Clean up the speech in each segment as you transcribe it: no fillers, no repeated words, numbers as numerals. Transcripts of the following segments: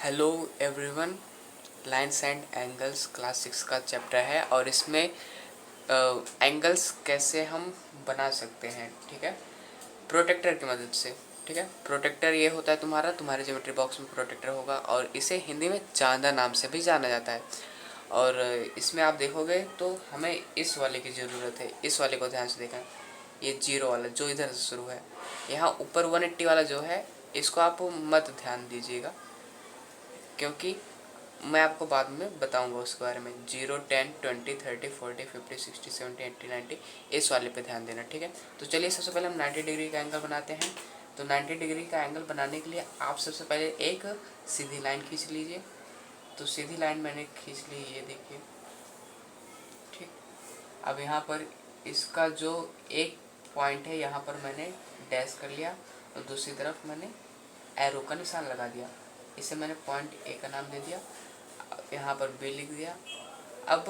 Hello everyone. Lines and angles class 6 का chapter है और इसमें एंगल्स कैसे हम बना सकते हैं। ठीक है, प्रोटेक्टर की मदद से। ठीक है, प्रोटेक्टर ये होता है तुम्हारे ज्योमेट्री बॉक्स में प्रोटेक्टर होगा और इसे हिंदी में चांदा नाम से भी जाना जाता है। और इसमें आप देखोगे तो हमें इस वाले की ज़रूरत है। इस वाले को ध्यान से देखना, ये जीरो वाला जो इधर से शुरू है। यहाँ ऊपर 180 वाला जो है इसको आप मत ध्यान दीजिएगा, क्योंकि मैं आपको बाद में बताऊंगा उसके बारे में। 0, 10, 20, 30, 40, 50, 60, 70, 80, 90 इस वाले पे ध्यान देना। ठीक है, तो चलिए सबसे पहले हम 90 डिग्री का एंगल बनाते हैं। तो 90 डिग्री का एंगल बनाने के लिए आप सबसे पहले एक सीधी लाइन खींच लीजिए। तो सीधी लाइन मैंने खींच ली, ये देखिए। ठीक, अब यहाँ पर इसका जो एक पॉइंट है यहाँ पर मैंने डैश कर लिया और दूसरी तरफ मैंने एरो का निशान लगा दिया। इसे मैंने पॉइंट ए का नाम दे दिया, यहाँ पर बी लिख दिया। अब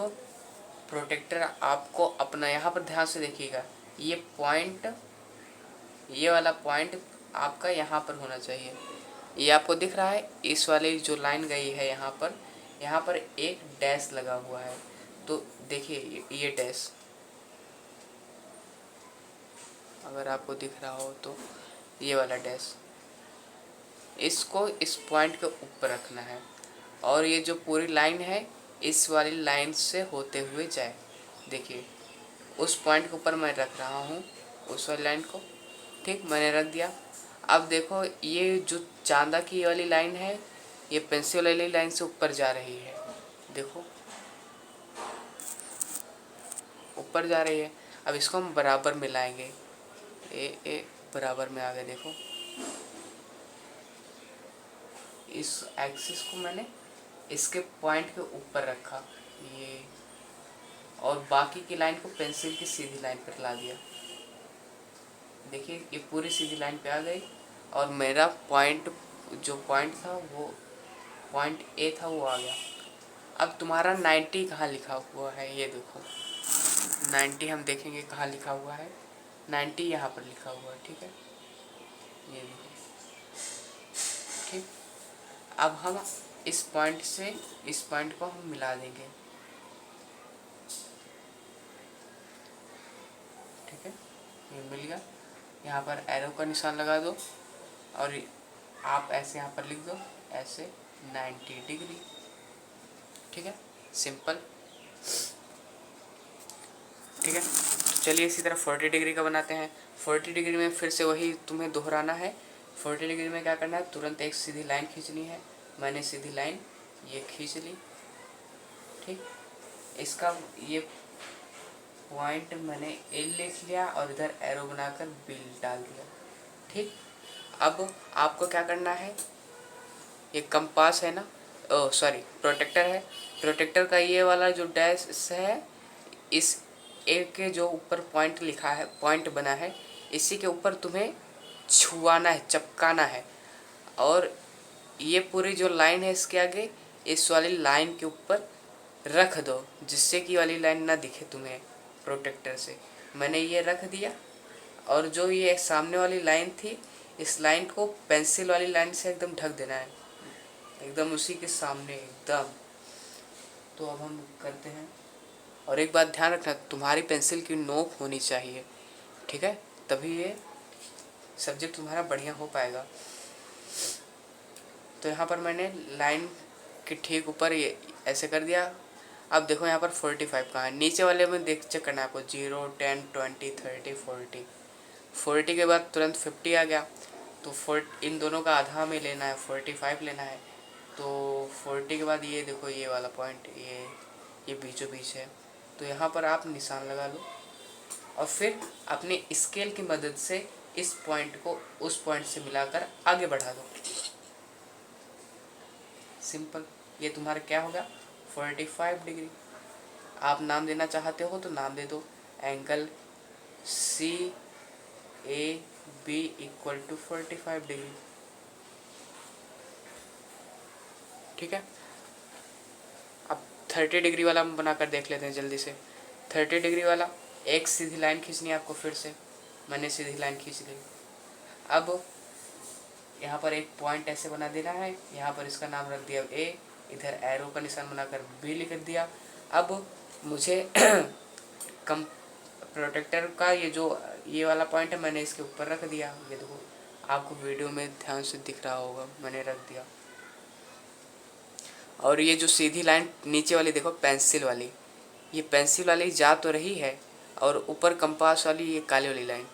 प्रोटेक्टर आपको अपना यहाँ पर ध्यान से देखिएगा, ये पॉइंट, ये वाला पॉइंट आपका यहाँ पर होना चाहिए। ये आपको दिख रहा है, इस वाली जो लाइन गई है यहाँ पर एक डैश लगा हुआ है। तो देखिए ये डैश, अगर आपको दिख रहा हो तो ये वाला डैश, इसको इस पॉइंट के ऊपर रखना है और ये जो पूरी लाइन है इस वाली लाइन से होते हुए जाए। देखिए उस पॉइंट के ऊपर मैं रख रहा हूँ, उस वाली लाइन को। ठीक, मैंने रख दिया। अब देखो ये जो चांदा की ये वाली लाइन है, ये पेंसिल वाली लाइन से ऊपर जा रही है। देखो ऊपर जा रही है। अब इसको हम बराबर मिलाएंगे, ए बराबर में आ गए। देखो इस एक्सिस को मैंने इसके पॉइंट के ऊपर रखा, ये, और बाकी की लाइन को पेंसिल की सीधी लाइन पर ला दिया। देखिए ये पूरी सीधी लाइन पे आ गई और मेरा पॉइंट, जो पॉइंट था वो पॉइंट ए था, वो आ गया। अब तुम्हारा 90 कहाँ लिखा हुआ है, ये देखो 90 हम देखेंगे कहाँ लिखा हुआ है। 90 यहाँ पर लिखा हुआ है। ठीक है, ये देखो। ठीक, अब हम इस पॉइंट से इस पॉइंट को हम मिला देंगे। ठीक है, ये मिल गया। यहाँ पर एरो का निशान लगा दो और आप ऐसे यहाँ पर लिख दो, ऐसे 90 डिग्री। ठीक है, सिंपल। ठीक है, तो चलिए इसी तरह 40 डिग्री का बनाते हैं। 40 डिग्री में फिर से वही तुम्हें दोहराना है। 40 डिग्री में क्या करना है, तुरंत एक सीधी लाइन खींचनी है। मैंने सीधी लाइन ये खींच ली। ठीक, इसका ये पॉइंट मैंने ए लिख लिया और इधर एरो बनाकर बी डाल दिया। ठीक, अब आपको क्या करना है, ये कंपास है ना, ओ सॉरी प्रोटेक्टर है। प्रोटेक्टर का ये वाला जो डैश है, इस ए के जो ऊपर पॉइंट लिखा है, पॉइंट बना है, इसी के ऊपर तुम्हें छुआना है, चपकाना है। और ये पूरी जो लाइन है इसके आगे इस वाली लाइन के ऊपर रख दो, जिससे कि वाली लाइन ना दिखे तुम्हें प्रोटेक्टर से। मैंने ये रख दिया और जो ये सामने वाली लाइन थी, इस लाइन को पेंसिल वाली लाइन से एकदम ढक देना है, एकदम उसी के सामने एकदम। तो अब हम करते हैं, और एक बात ध्यान रखना, तुम्हारी पेंसिल की नोक होनी चाहिए। ठीक है, तभी ये सब्जेक्ट तुम्हारा बढ़िया हो पाएगा। तो यहाँ पर मैंने लाइन के ठीक ऊपर ये ऐसे कर दिया। अब देखो यहाँ पर 45 कहाँ है, नीचे वाले में देख चेक करना है आपको। 0, 10, 20, 30, 40। 40 के बाद तुरंत 50 आ गया, तो इन दोनों का आधा में लेना है, 45 लेना है। तो 40 के बाद ये देखो ये वाला पॉइंट, ये बीचों बीच है। तो यहाँ पर आप निशान लगा लो और फिर अपने स्केल की मदद से इस पॉइंट को उस पॉइंट से मिलाकर आगे बढ़ा दो। सिंपल, ये तुम्हारा क्या होगा, 45 डिग्री। आप नाम देना चाहते हो तो नाम दे दो, angle C A B equal to 45 degree. ठीक है, अब 30 डिग्री वाला हम बनाकर देख लेते हैं जल्दी से। 30 डिग्री वाला एक सीधी लाइन खींचनी है आपको, फिर से मैंने सीधी लाइन खींच ली। अब यहाँ पर एक पॉइंट ऐसे बना देना है, यहाँ पर इसका नाम रख दिया ए, इधर एरो का निशान बनाकर बी लिख दिया। अब मुझे कम प्रोटेक्टर का ये वाला पॉइंट है, मैंने इसके ऊपर रख दिया। ये देखो, आपको वीडियो में ध्यान से दिख रहा होगा, मैंने रख दिया। और ये जो सीधी लाइन नीचे वाली देखो, पेंसिल वाली, ये पेंसिल वाली जा तो रही है, और ऊपर कंपास वाली ये काली वाली लाइन,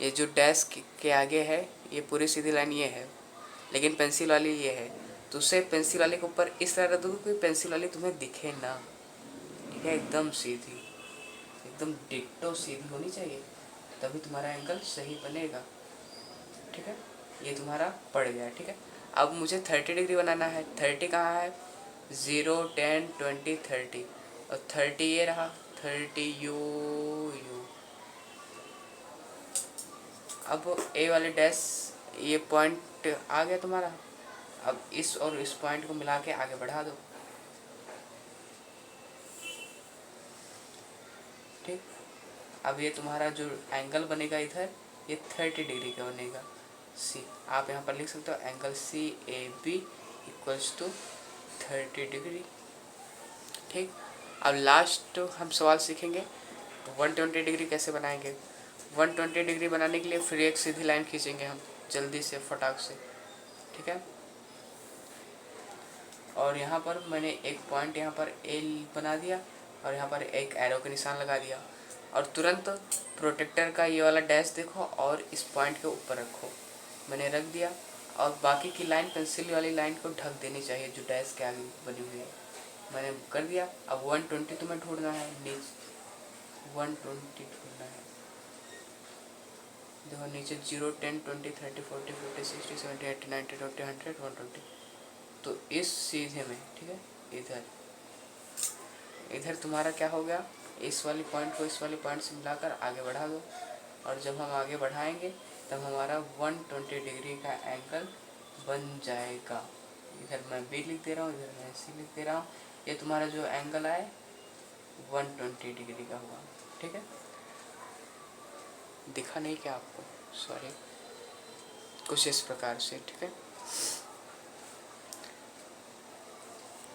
ये जो डैश के आगे है, ये पूरी सीधी लाइन ये है, लेकिन पेंसिल वाली ये है। तो उसे पेंसिल वाले के ऊपर इस तरह रख दो कि पेंसिल वाली तुम्हें दिखे ना, ठीक है, एकदम सीधी, एकदम डिट्टो सीधी होनी चाहिए, तभी तुम्हारा एंगल सही बनेगा। ठीक है, ये तुम्हारा पड़ गया। ठीक है, अब मुझे 30 डिग्री बनाना है। 30 कहाँ है? 0, 10, 20, 30, और 30 ये रहा, 30 यू यू। अब ए वाले डैश, ये पॉइंट आ गया तुम्हारा। अब इस और इस पॉइंट को मिला के आगे बढ़ा दो। ठीक, अब ये तुम्हारा जो एंगल बनेगा इधर, ये 30 डिग्री का बनेगा। सी, आप यहाँ पर लिख सकते हो angle C A B equals to 30 degree. ठीक, अब लास्ट हम सवाल सीखेंगे 120 डिग्री कैसे बनाएंगे। 120 डिग्री बनाने के लिए फिर एक सीधी लाइन खींचेंगे हम जल्दी से, फटाक से। ठीक है, और यहाँ पर मैंने एक पॉइंट यहाँ पर ए बना दिया, और यहाँ पर एक एरो का निशान लगा दिया, और तुरंत प्रोटेक्टर का ये वाला डैश देखो और इस पॉइंट के ऊपर रखो। मैंने रख दिया, और बाकी की लाइन पेंसिल वाली लाइन को ढक देनी चाहिए जो डैश के आगे बनी हुई है, मैंने कर दिया। अब 120 तुम्हें ढूंढना है, नीचे 120 ढूंढना है। देखो नीचे 0, 10, 20, 30, 40, 50, 60, 70, 80, 90, 100, 120। तो इस सीधे में, ठीक है, इधर तुम्हारा क्या हो गया, इस वाली पॉइंट को इस वाली पॉइंट से मिलाकर आगे बढ़ा दो, और जब हम आगे बढ़ाएंगे तब हमारा 120 डिग्री का एंगल बन जाएगा। इधर मैं बी लिख दे रहा हूँ, इधर मैं सी लिख दे रहा हूँ। ये तुम्हारा जो एंगल आए 120 डिग्री का हुआ। ठीक है, दिखा नहीं क्या आपको? सॉरी, कुछ इस प्रकार से। ठीक है।